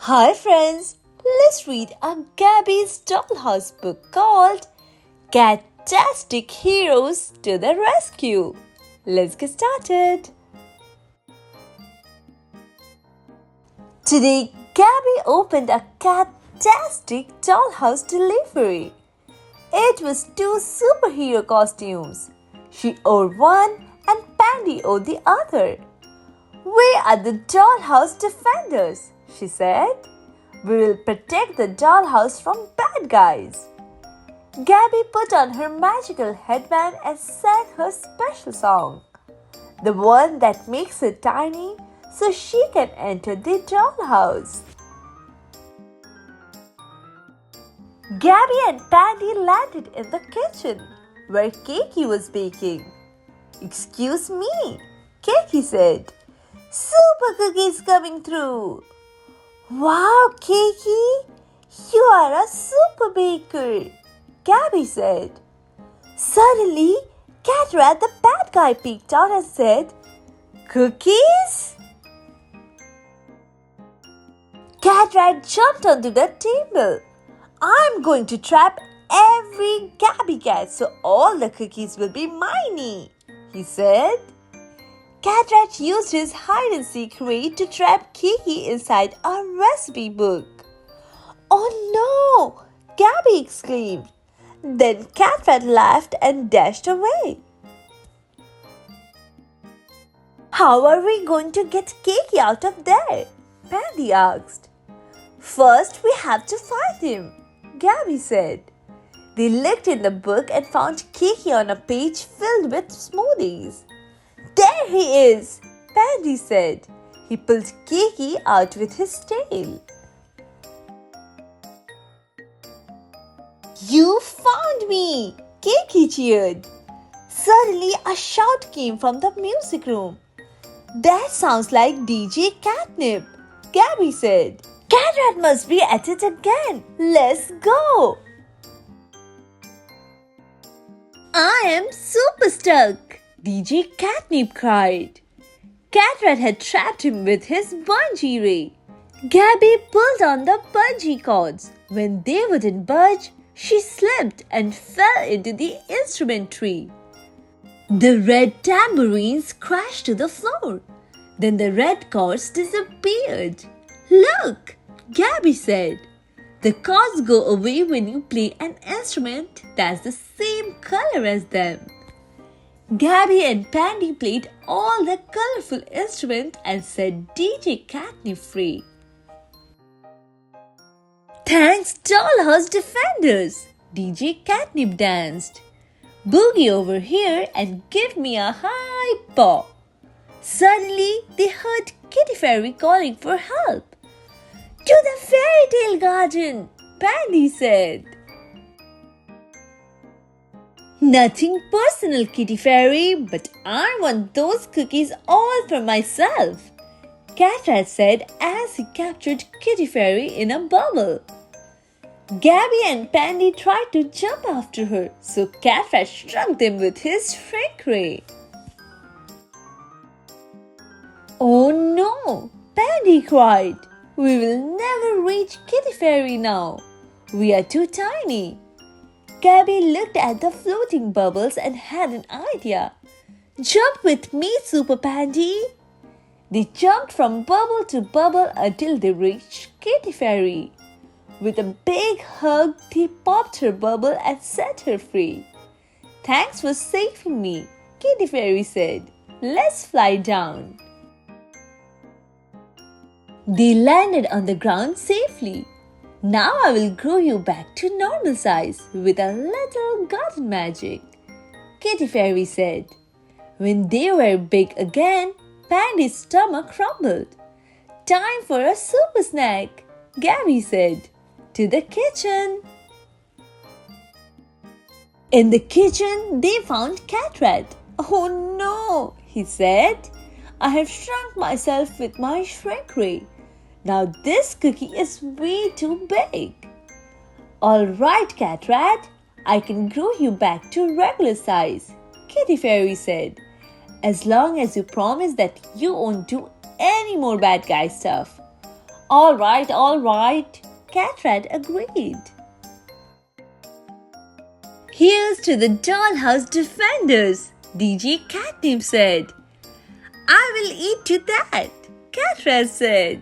Hi friends, let's read a Gabby's Dollhouse book called Cat-tastic Heroes to the Rescue. Let's get started. Today, Gabby opened a Cat-tastic dollhouse delivery. It was 2 superhero costumes. She wore one and Pandy wore the other. "We are the Dollhouse Defenders," she said. "We will protect the dollhouse from bad guys." Gabby put on her magical headband and sang her special song, the one that makes her tiny so she can enter the dollhouse. Gabby and Pandy landed in the kitchen where Cakey was baking. "Excuse me," Cakey said. "Super cookies coming through." "Wow, Cakey, you are a super baker," Gabby said. Suddenly, Cat the bad guy peeked out and said, "Cookies?" Cat jumped onto the table. "I'm going to trap every Gabby cat so all the cookies will be mine," he said. Cat used his hide-and-seek ray to trap Cakey inside a recipe book. "Oh no!" Gabby exclaimed. Then Cat laughed and dashed away. "How are we going to get Cakey out of there?" Pandy asked. "First, we have to find him," Gabby said. They looked in the book and found Cakey on a page filled with smoothies. "There he is," Pandy said. He pulled Cakey out with his tail. "You found me!" Cakey cheered. Suddenly, a shout came from the music room. "That sounds like DJ Catnip," Gabby said. "Cat must be at it again. Let's go." "I am super stuck," DJ Catnip cried. Cat had trapped him with his bungee ray. Gabby pulled on the bungee cords. When they wouldn't budge, she slipped and fell into the instrument tree. The red tambourines crashed to the floor. Then the red cords disappeared. "Look," Gabby said. "The cords go away when you play an instrument that's the same color as them." Gabby and Pandy played all the colorful instruments and set DJ Catnip free. "Thanks, Dollhouse Defenders!" DJ Catnip danced. "Boogie over here and give me a high paw." Suddenly, they heard Kitty Fairy calling for help. "To the fairy tale garden," Pandy said. "Nothing personal, Kitty Fairy, but I want those cookies all for myself," Cat said as he captured Kitty Fairy in a bubble. Gabby and Pandy tried to jump after her, so Cat struck them with his shrink ray. "Oh no!" Pandy cried. "We will never reach Kitty Fairy now. We are too tiny." Gabby looked at the floating bubbles and had an idea. "Jump with me, Super Pandy." They jumped from bubble to bubble until they reached Kitty Fairy. With a big hug, they popped her bubble and set her free. "Thanks for saving me," Kitty Fairy said. "Let's fly down." They landed on the ground safely. "Now I will grow you back to normal size with a little garden magic," Kitty Fairy said. When they were big again, Pandy's stomach rumbled. "Time for a super snack," Gabby said. "To the kitchen." In the kitchen, they found Cat. "Oh no," he said. "I have shrunk myself with my shrink ray. Now this cookie is way too big." "All right, Cat, I can grow you back to regular size," Kitty Fairy said. "As long as you promise that you won't do any more bad guy stuff." All right, Cat agreed. Here's to the Dollhouse defenders, DJ Catnip said. I will eat to that, Cat said.